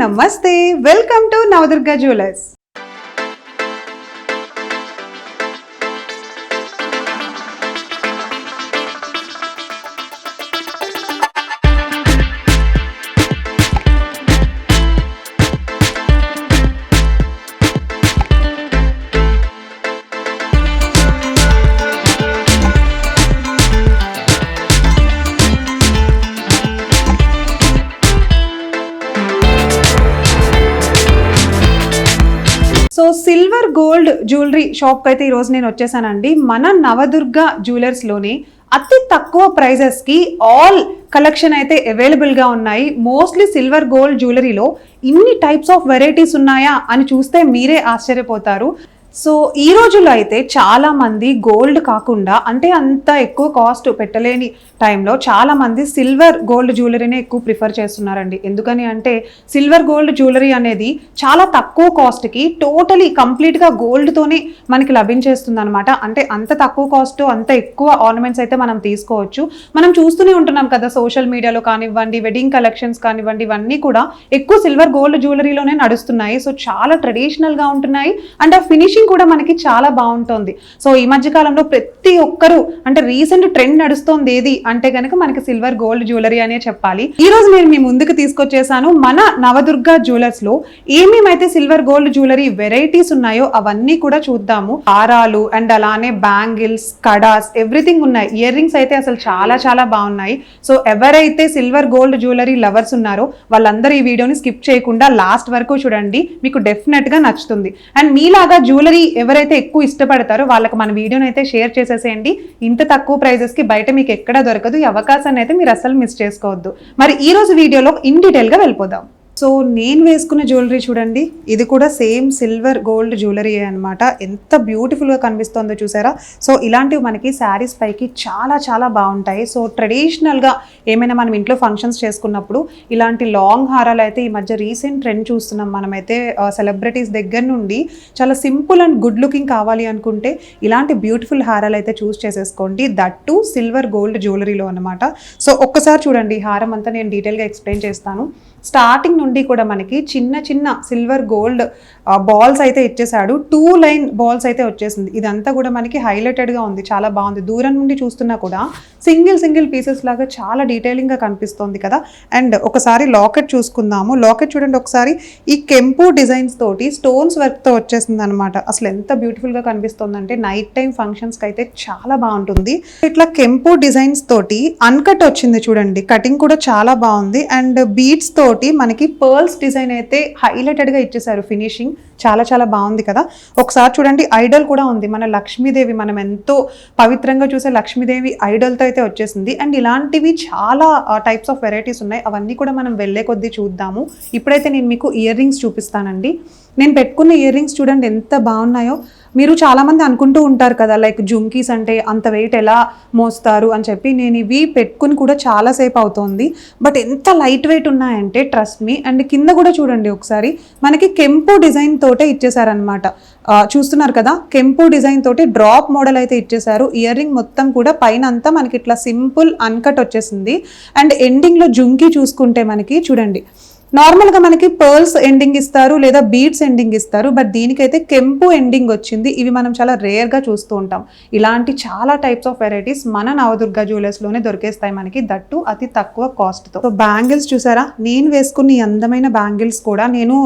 నమస్తే, welcome to Navadurga jewellers. So silver gold jewellery షాప్కి అయితే ఈరోజు నేను వచ్చేసానండి. మన నవదుర్గా జ్యువెలర్స్లోని అతి తక్కువ ప్రైజెస్కి ఆల్ కలెక్షన్ అయితే అవైలబుల్గా ఉన్నాయి. మోస్ట్లీ సిల్వర్ గోల్డ్ జ్యువెలరీలో ఇన్ని టైప్స్ ఆఫ్ వెరైటీస్ ఉన్నాయా అని చూస్తే మీరే ఆశ్చర్యపోతారు. సో ఈ రోజుల్లో అయితే చాలామంది గోల్డ్ కాకుండా అంటే అంత ఎక్కువ కాస్ట్ పెట్టలేని టైంలో చాలామంది సిల్వర్ గోల్డ్ జ్యువెలరీనే ఎక్కువ ప్రిఫర్ చేస్తున్నారండి. ఎందుకని అంటే సిల్వర్ గోల్డ్ జ్యువెలరీ అనేది చాలా తక్కువ కాస్ట్కి టోటలీ కంప్లీట్గా గోల్డ్తోనే మనకి లభించేస్తుంది అనమాట. అంటే అంత తక్కువ కాస్ట్ అంత ఎక్కువ ఆర్నమెంట్స్ అయితే మనం తీసుకోవచ్చు. మనం చూస్తూనే ఉంటున్నాం కదా, సోషల్ మీడియాలో కానివ్వండి, వెడ్డింగ్ కలెక్షన్స్ కానివ్వండి, ఇవన్నీ కూడా ఎక్కువ సిల్వర్ గోల్డ్ జ్యువెలరీలోనే నడుస్తున్నాయి. సో చాలా ట్రెడిషనల్గా ఉంటున్నాయి అండ్ ఆ ఫినిషింగ్ కూడా మనకి చాలా బాగుంటుంది. సో ఈ మధ్య కాలంలో ప్రతి ఒక్కరు అంటే రీసెంట్ ట్రెండ్ నడుస్తోంది ఏది అంటే కనుక మనకి సిల్వర్ గోల్డ్ జ్యువెలరీ అనే చెప్పాలి. ఈ రోజు నేను మీ ముందుకు తీసుకొచ్చేసాను మన నవదుర్గా జ్యువెలర్స్ లో ఏమేమైతే సిల్వర్ గోల్డ్ జ్యువెలరీ వెరైటీస్ ఉన్నాయో అవన్నీ కూడా చూద్దాము. హారాలు అండ్ అలానే బ్యాంగిల్స్, కడాస్, ఎవ్రీథింగ్ ఉన్నాయి. ఇయర్ రింగ్స్ అయితే అసలు చాలా చాలా బాగున్నాయి. సో ఎవరైతే సిల్వర్ గోల్డ్ జ్యువెలరీ లవర్స్ ఉన్నారో వాళ్ళందరూ ఈ వీడియోని స్కిప్ చేయకుండా లాస్ట్ వరకు చూడండి, మీకు డెఫినెట్ గా నచ్చుతుంది. అండ్ మీలాగా జ్యువెలరీ ఎవరైతే ఎక్కువ ఇష్టపడతారో వాళ్ళకి మన వీడియోని అయితే షేర్ చేసేసేయండి. ఇంత తక్కువ ప్రైజెస్ కి బయట మీకు ఎక్కడ దొరకదు. ఈ అవకాశాన్ని అయితే మీరు అసలు మిస్ చేసుకోవద్దు. మరి ఈ రోజు వీడియోలో ఇన్ డీటెయిల్ గా వెళ్ళిపోదాం. సో నేను వేసుకున్న జ్యువెలరీ చూడండి, ఇది కూడా సేమ్ సిల్వర్ గోల్డ్ జ్యువెలరీ అనమాట. ఎంత బ్యూటిఫుల్గా కనిపిస్తుందో చూసారా. సో ఇలాంటివి మనకి శారీస్ పైకి చాలా చాలా బాగుంటాయి. సో ట్రెడిషనల్గా ఏమైనా మనం ఇంట్లో ఫంక్షన్స్ చేసుకున్నప్పుడు ఇలాంటి లాంగ్ హారాలు అయితే ఈ మధ్య రీసెంట్ ట్రెండ్ చూస్తున్నాం మనమైతే. సెలబ్రిటీస్ దగ్గర నుండి చాలా సింపుల్ అండ్ గుడ్ లుకింగ్ కావాలి అనుకుంటే ఇలాంటి బ్యూటిఫుల్ హారాలు అయితే చూస్ చేసేసుకోండి, దట్ టు సిల్వర్ గోల్డ్ జ్యువెలరీలో అనమాట. సో ఒక్కసారి చూడండి, హారం అంతా నేను డీటెయిల్గా ఎక్స్ప్లెయిన్ చేస్తాను. స్టార్టింగ్ నుండి కూడా మనకి చిన్న చిన్న సిల్వర్ గోల్డ్ బాల్స్ అయితే ఇచ్చేసాడు. 2 లైన్ బాల్స్ అయితే వచ్చేసింది. ఇదంతా కూడా మనకి హైలైటెడ్గా ఉంది, చాలా బాగుంది. దూరం నుండి చూస్తున్నా కూడా సింగిల్ పీసెస్ లాగా చాలా డీటెయిలింగ్గా కనిపిస్తుంది కదా. అండ్ ఒకసారి లాకెట్ చూసుకుందాము. లాకెట్ చూడండి ఒకసారి, ఈ కెంపు డిజైన్స్ తోటి స్టోన్స్ వర్క్తో వచ్చేసింది అనమాట. అసలు ఎంత బ్యూటిఫుల్గా కనిపిస్తుంది అంటే నైట్ టైం ఫంక్షన్స్కి అయితే చాలా బాగుంటుంది. ఇట్లా కెంపు డిజైన్స్ తోటి అన్కట్ వచ్చింది చూడండి, కటింగ్ కూడా చాలా బాగుంది. అండ్ బీడ్స్ తోటి మనకి పర్ల్స్ డిజైన్ అయితే హైలైటెడ్గా ఇచ్చేసారు. ఫినిషింగ్ చాలా చాలా బాగుంది కదా. ఒకసారి చూడండి, ఐడల్ కూడా ఉంది. మన లక్ష్మీదేవి, మనం ఎంతో పవిత్రంగా చూసే లక్ష్మీదేవి ఐడల్తో అయితే వచ్చేసింది. అండ్ ఇలాంటివి చాలా టైప్స్ ఆఫ్ వెరైటీస్ ఉన్నాయి. అవన్నీ కూడా మనం వెళ్ళే కొద్దీ చూద్దాము. ఇప్పుడైతే నేను మీకు ఇయర్ రింగ్స్ చూపిస్తానండి. నేను పెట్టుకున్న ఇయర్ రింగ్స్ చూడండి ఎంత బాగున్నాయో. మీరు చాలామంది అనుకుంటూ ఉంటారు కదా, లైక్ జుంకీస్ అంటే అంత వెయిట్ ఎలా మోస్తారు అని చెప్పి. నేను ఇవి పెట్టుకుని కూడా చాలాసేపు అవుతుంది, బట్ ఎంత లైట్ వెయిట్ ఉన్నాయంటే ట్రస్ట్ మీ. అండ్ కింద కూడా చూడండి ఒకసారి, మనకి కెంపు డిజైన్ తోటే ఇచ్చేసారనమాట. చూస్తున్నారు కదా, కెంపు డిజైన్ తోటి డ్రాప్ మోడల్ అయితే ఇచ్చేసారు. ఇయర్ రింగ్ మొత్తం కూడా పైన అంతా మనకి ఇట్లా సింపుల్ అన్కట్ వచ్చేసింది. అండ్ ఎండింగ్లో జుంకీ చూసుకుంటే మనకి చూడండి, నార్మల్గా మనకి పర్ల్స్ ఎండింగ్ ఇస్తారు లేదా బీడ్స్ ఎండింగ్ ఇస్తారు, బట్ దీనికైతే కెంపు ఎండింగ్ వచ్చింది. ఇవి మనం చాలా రేర్గా చూస్తూ ఉంటాం. ఇలాంటి చాలా టైప్స్ ఆఫ్ వెరైటీస్ మన నవదుర్గా జ్యువెలర్స్లోనే దొరికేస్తాయి మనకి, దట్టు అతి తక్కువ కాస్ట్తో. సో బ్యాంగిల్స్ చూసారా, నేను వేసుకున్న ఈ అందమైన బ్యాంగిల్స్ కూడా నేను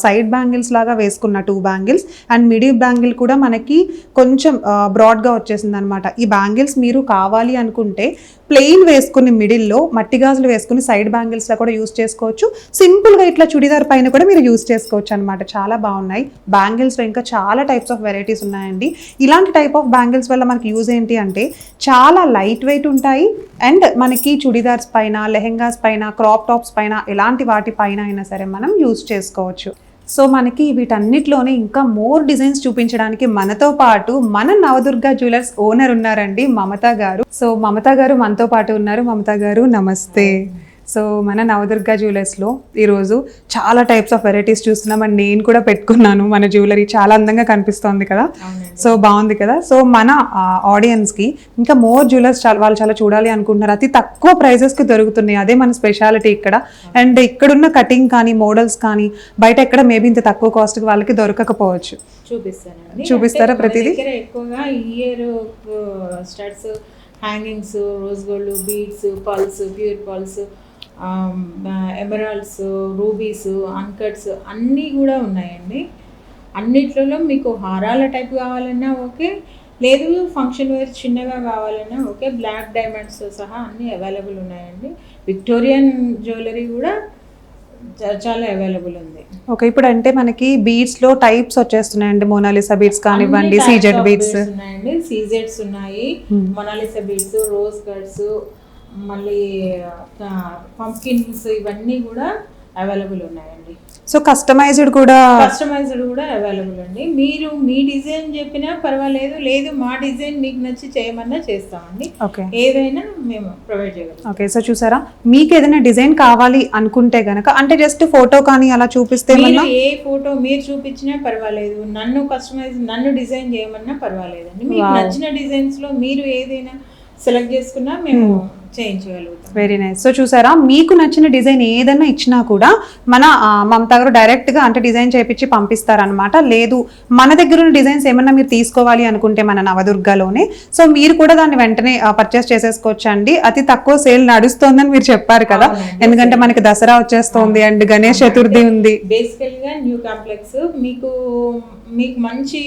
సైడ్ బ్యాంగిల్స్ లాగా వేసుకున్న 2 బ్యాంగిల్స్ అండ్ మిడిల్ బ్యాంగిల్ కూడా మనకి కొంచెం బ్రాడ్గా వచ్చేసింది అనమాట. ఈ బ్యాంగిల్స్ మీరు కావాలి అనుకుంటే ప్లెయిన్ వేసుకుని మిడిల్లో మట్టి గాజులు వేసుకుని సైడ్ బ్యాంగిల్స్లో కూడా యూస్ చేసుకోవచ్చు. సింపుల్గా ఇట్లా చుడిదార్ పైన కూడా మీరు యూస్ చేసుకోవచ్చు అనమాట. చాలా బాగున్నాయి. బ్యాంగిల్స్లో ఇంకా చాలా టైప్స్ ఆఫ్ వెరైటీస్ ఉన్నాయండి. ఇలాంటి టైప్ ఆఫ్ బ్యాంగిల్స్ వల్ల మనకి యూజ్ ఏంటి అంటే చాలా లైట్ వెయిట్ ఉంటాయి అండ్ మనకి చుడిదార్స్ పైన, లెహెంగాస్ పైన, క్రాప్ టాప్స్ పైన, ఎలాంటి వాటి పైన అయినా సరే మనం యూజ్ చేసుకోవచ్చు. సో మనకి వీటన్నిటిలోనే ఇంకా మోర్ డిజైన్స్ చూపించడానికి మనతో పాటు మన నవదుర్గా జ్యువెలర్స్ ఓనర్ ఉన్నారండి, మమతా గారు. సో మమతా గారు మనతో పాటు ఉన్నారు. మమతా గారు నమస్తే. సో మన నవదుర్గ జ్యువెలర్స్లో ఈరోజు చాలా టైప్స్ ఆఫ్ వెరైటీస్ చూస్తున్నాం అండ్ నేను కూడా పెట్టుకున్నాను. మన జ్యువెలరీ చాలా అందంగా కనిపిస్తోంది కదా, సో బాగుంది కదా. సో మన ఆడియన్స్కి ఇంకా మోర్ జ్యువెలర్స్ వాళ్ళు చాలా చూడాలి అనుకుంటున్నారు. అతి తక్కువ ప్రైజెస్కి దొరుకుతున్నాయి, అదే మన స్పెషాలిటీ ఇక్కడ. అండ్ ఇక్కడున్న కటింగ్ కానీ మోడల్స్ కానీ బయట ఎక్కడ మేబీ ఇంత తక్కువ కాస్ట్కి వాళ్ళకి దొరకకపోవచ్చు. చూపిస్తారా ప్రతిదీ? ఎక్కువగా year studs, hangings, rose gold, beads, pulse, pure pulse, emeralds, rubies, అన్కట్స్ అన్నీ కూడా ఉన్నాయండి. అన్నిట్లలో మీకు హారాల టైప్ కావాలన్నా ఓకే, లేదు ఫంక్షన్ వేర్ చిన్నగా కావాలన్నా ఓకే, బ్లాక్ డైమండ్స్ సహా అన్నీ అవైలబుల్ ఉన్నాయండి. విక్టోరియన్ జ్యువెలరీ కూడా చాలా అవైలబుల్ ఉంది. ఓకే, ఇప్పుడు అంటే మనకి బీడ్స్ లో టైప్స్ వచ్చేస్తున్నాయండి. మోనాలిసా బీడ్స్ కానివ్వండి, సీజెడ్ బీడ్స్ ఉన్నాయండి, సీజెడ్స్ ఉన్నాయి, మోనాలిసా బీడ్స్, రోజ్ కట్స్, మళ్ళీ పంప్కిన్స్, ఇవన్నీ కూడా అవైలబుల్ ఉన్నాయండి. సో కస్టమైజ్డ్ కూడా అవైలబుల్ అండి. మీరు మీ డిజైన్ చెప్పినా పర్వాలేదు, లేదు మా డిజైన్ మీకు నచ్చి చేయమన్నా చేస్తామండి. ఓకే, ఏదైనా మేము ప్రొవైడ్ చేయగలం. ఓకే, సో చూసారా, మీకు ఏదైనా డిజైన్ కావాలి అనుకుంటే గనక అంటే జస్ట్ ఫోటో కానీ అలా చూపిస్తే ఏ ఫోటో మీరు చూపించినా పర్వాలేదు, నన్ను డిజైన్ చేయమన్నా పర్వాలేదండి. మీకు నచ్చిన డిజైన్స్ లో మీరు ఏదైనా సెలెక్ట్ చేసుకున్నా మేము చేయించగలుగుతాం. Very nice. సో చూసారా, మీకు నచ్చిన డిజైన్ ఏదైనా ఇచ్చినా కూడా మన మమతా గారు డైరెక్ట్గా అంటే డిజైన్ చేయించి పంపిస్తారనమాట. లేదు మన దగ్గర ఉన్న డిజైన్స్ ఏమన్నా మీరు తీసుకోవాలి అనుకుంటే మన నవదుర్గలోనే, సో మీరు కూడా దాన్ని వెంటనే పర్చేస్ చేసేసుకోవచ్చు అండి. అతి తక్కువ సేల్ నడుస్తోందని మీరు చెప్పారు కదా, ఎందుకంటే మనకి దసరా వచ్చేస్తోంది అండ్ గణేష్ చతుర్థి ఉంది. బేసికల్గా న్యూ కాంప్లెక్స్ మీకు మంచి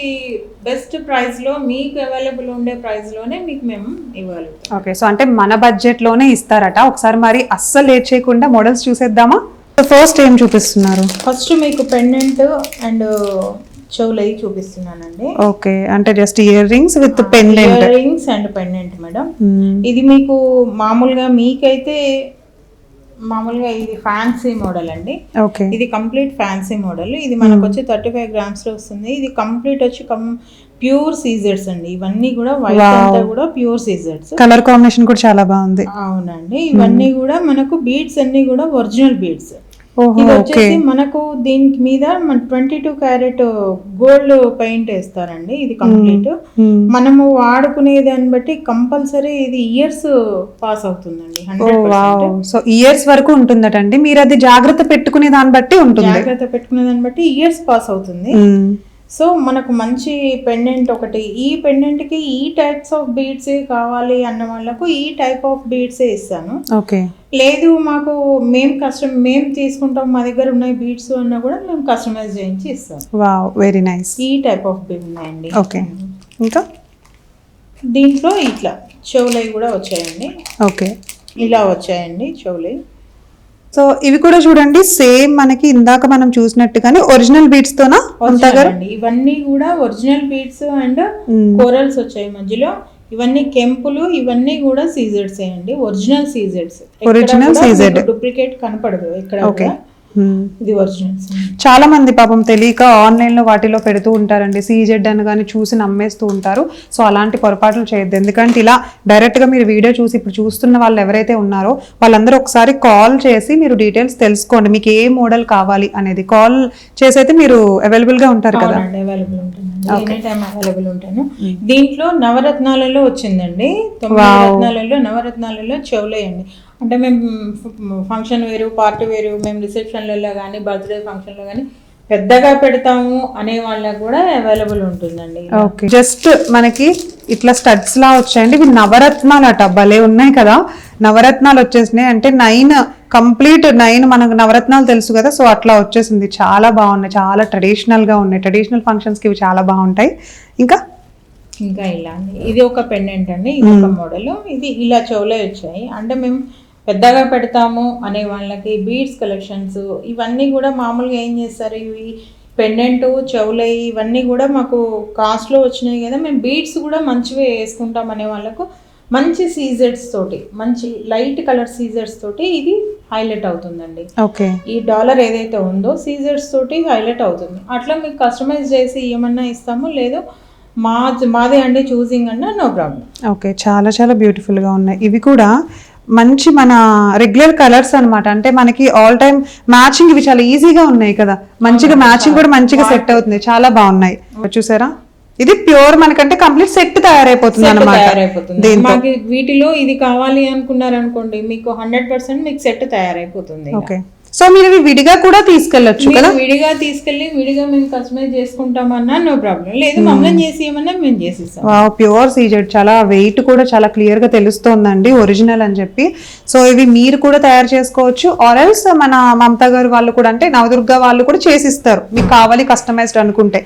బెస్ట్ ప్రైస్ లో, మీకు అవైలబుల్ ఉండే ప్రైస్ లోనే మీకు మేము ఇవ్వాలి. ఓకే, సో అంటే మన బడ్జెట్ లోనే ఇస్తారట. ఒకసారి మరి అస్సలు లేట్ చేయకుండా మోడల్స్ చూసేద్దామా? ఫస్ట్ ఏం చూపిస్తున్నారు? ఫస్ట్ మీకు పెండెంట్ అండ్ చెవులై చూపిస్తున్నానండి. ఓకే, అంటే just ear rings with pendant. Ear rings and pendant madam. ఇది మీకు మామూలుగా మీకైతే మామూలుగా ఇది ఫ్యాన్సీ మోడల్ అండి. ఓకే, ఇది కంప్లీట్ ఫ్యాన్సీ మోడల్. ఇది మనకు వచ్చి 35 గ్రామ్స్ లో వస్తుంది. ఇది కంప్లీట్ వచ్చి ప్యూర్ సీజెడ్స్ అండి. ఇవన్నీ కూడా వైట్ అంతా కూడా ప్యూర్ సీజెడ్స్. కలర్ కాంబినేషన్ కూడా చాలా బాగుంది. అవునండి, ఇవన్నీ కూడా మనకు బీడ్స్ అన్ని కూడా ఒరిజినల్ బీడ్స్. ఇది వచ్చేసి మనకు దీనికి మీద 22 క్యారెట్ గోల్డ్ పెయింట్ వేస్తారండి. ఇది కంప్లీట్ మనము వాడుకునే దాన్ని బట్టి కంపల్సరీ ఇది ఇయర్స్ పాస్ అవుతుందండి. 100%. సో ఇయర్స్ వరకు ఉంటుందటండి. మీరు అది జాగ్రత్త పెట్టుకునే దాన్ని బట్టి ఉంటుంది. జాగ్రత్త పెట్టుకునే దాన్ని బట్టి ఇయర్స్ పాస్ అవుతుంది. సో మనకు మంచి పెండెంట్ ఒకటి, ఈ పెండెంట్కి ఈ టైప్స్ ఆఫ్ బీడ్సే కావాలి అన్న వాళ్ళకు ఈ టైప్ ఆఫ్ బీడ్సే ఇస్తాను. ఓకే, లేదు మాకు మేము తీసుకుంటాం, మా దగ్గర ఉన్నాయి బీడ్స్ అన్నా కూడా మేము కస్టమైజ్ చేయించి ఇస్తాం. Wow, very nice. ఈ టైప్ ఆఫ్ బీడ్ ఉన్నాయండి. ఓకే, ఇంకా దీంట్లో ఇట్లా చెవులై కూడా వచ్చాయండి. ఓకే, ఇలా వచ్చాయండి చెవులై. సో ఇవి కూడా చూడండి, సేమ్ మనకి ఇందాక మనం చూసినట్టుగానే ఒరిజినల్ బీడ్స్ తోనా వచ్చాయండి. ఇవన్నీ కూడా ఒరిజినల్ బీడ్స్ అండ్ కోరల్స్ వచ్చాయి మధ్యలో. ఇవన్నీ కెంపులు, ఇవన్నీ కూడా సీజెడ్స్ అండి. ఒరిజినల్ సీజెడ్స్, డూప్లికేట్ కనపడదు ఎక్కడ. ఇది ఒరిజినల్స్. చాలా మంది పాపం తెలియక ఆన్లైన్ లో వాటిలో పెడుతూ ఉంటారండి, సీజెడ్ అని కానీ చూసి నమ్మేస్తూ ఉంటారు. సో అలాంటి పొరపాట్లు చేయొద్దు, ఎందుకంటే ఇలా డైరెక్ట్ గా మీరు వీడియో చూసి ఇప్పుడు చూస్తున్న వాళ్ళు ఎవరైతే ఉన్నారో వాళ్ళందరూ ఒకసారి కాల్ చేసి మీరు డీటెయిల్స్ తెలుసుకోండి, మీకు ఏ మోడల్ కావాలి అనేది. కాల్ చేసి అయితే మీరు అవైలబుల్ గా ఉంటారు కదా? అవైలబుల్ ఉంటాను. దీంట్లో నవరత్నాలలో వచ్చిందండి. 9 నవరత్నాలలో చెవులేయండి. అంటే మేము ఫంక్షన్ వేరు, పార్టీ వేరు, మేము రిసెప్షన్లలో కానీ బర్త్డే ఫంక్షన్లో కానీ పెద్దగా పెడతాము అనే వాళ్ళకి కూడా అవైలబుల్ ఉంటుందండి. ఓకే, జస్ట్ మనకి ఇట్లా స్టడ్స్ లా వచ్చాయండి. ఇవి నవరత్నాలు అట, భలే ఉన్నాయి కదా. నవరత్నాలు వచ్చేసినాయి అంటే 9 కంప్లీట్ 9 మనకు నవరత్నాలు తెలుసు కదా, సో అట్లా వచ్చేసింది. చాలా బాగున్నాయి, చాలా ట్రెడిషనల్ గా ఉన్నాయి. ట్రెడిషనల్ ఫంక్షన్స్ కి ఇవి చాలా బాగుంటాయి. ఇంకా ఇలా అండి, ఇది ఒక పెండెంట్ అండి, ఇది ఒక మోడల్. ఇది ఇలా చెవులే వచ్చాయి. అంటే మేము పెద్దగా పెడతాము అనే వాళ్ళకి బీడ్స్ కలెక్షన్స్ ఇవన్నీ కూడా మామూలుగా ఏం చేస్తారు, ఇవి పెండెంట్, చెవులై ఇవన్నీ కూడా మాకు కాస్ట్లో వచ్చినాయి కదా, మేము బీడ్స్ కూడా మంచిగా వేసుకుంటాం అనే వాళ్ళకు మంచి సీజెడ్స్ తోటి, మంచి లైట్ కలర్ సీజెడ్స్ తోటి ఇది హైలైట్ అవుతుందండి. ఓకే, ఈ డాలర్ ఏదైతే ఉందో సీజెడ్స్ తోటి హైలైట్ అవుతుంది. అట్లా మీకు కస్టమైజ్ చేసి ఏమన్నా ఇస్తాము, లేదు మాదే అండి చూసింగ్ అన్న నో ప్రాబ్లం. ఓకే, చాలా చాలా బ్యూటిఫుల్గా ఉన్నాయి. ఇవి కూడా మంచి మన రెగ్యులర్ కలర్స్ అన్నమాట. అంటే మనకి ఆల్ టైమ్ మ్యాచింగ్ ఇవి చాలా ఈజీగా ఉన్నాయి కదా, మంచిగా మ్యాచింగ్ కూడా మంచిగా సెట్ అవుతుంది, చాలా బాగున్నాయి. చూసారా, ఇది ప్యూర్ మనకంటే కంప్లీట్ సెట్ తయారైపోతుంది అన్నమాట తయారైపోతుంది. దీంతో. మాకు వీటిలో ఇది కావాలి అనుకున్నారనుకోండి, మీకు 100% మీకు సెట్ తయారైపోతుంది. ఓకే, సో మీరు ఇవి విడిగా కూడా తీసుకెళ్ళొచ్చు కదా. మీరు విడిగా తీసుకెళ్లి విడిగా మేము కస్టమైజ్ చేసుకుంటామన్నా నో ప్రాబ్లం, లేదు మమ్మల్ని చేసి ఏమన్నా మేము చేసిస్తాం. ప్యూర్ సీజెడ్, చాలా వెయిట్ కూడా చాలా క్లియర్ గా తెలుస్తోందండి ఒరిజినల్ అని చెప్పి. సో ఇవి మీరు కూడా తయారు చేసుకోవచ్చు, ఆర్ ఎల్స్ మన మమతా గారు వాళ్ళు కూడా, అంటే నవదుర్గ వాళ్ళు కూడా చేసిస్తారు మీకు కావాలి కస్టమైజ్డ్ అనుకుంటే.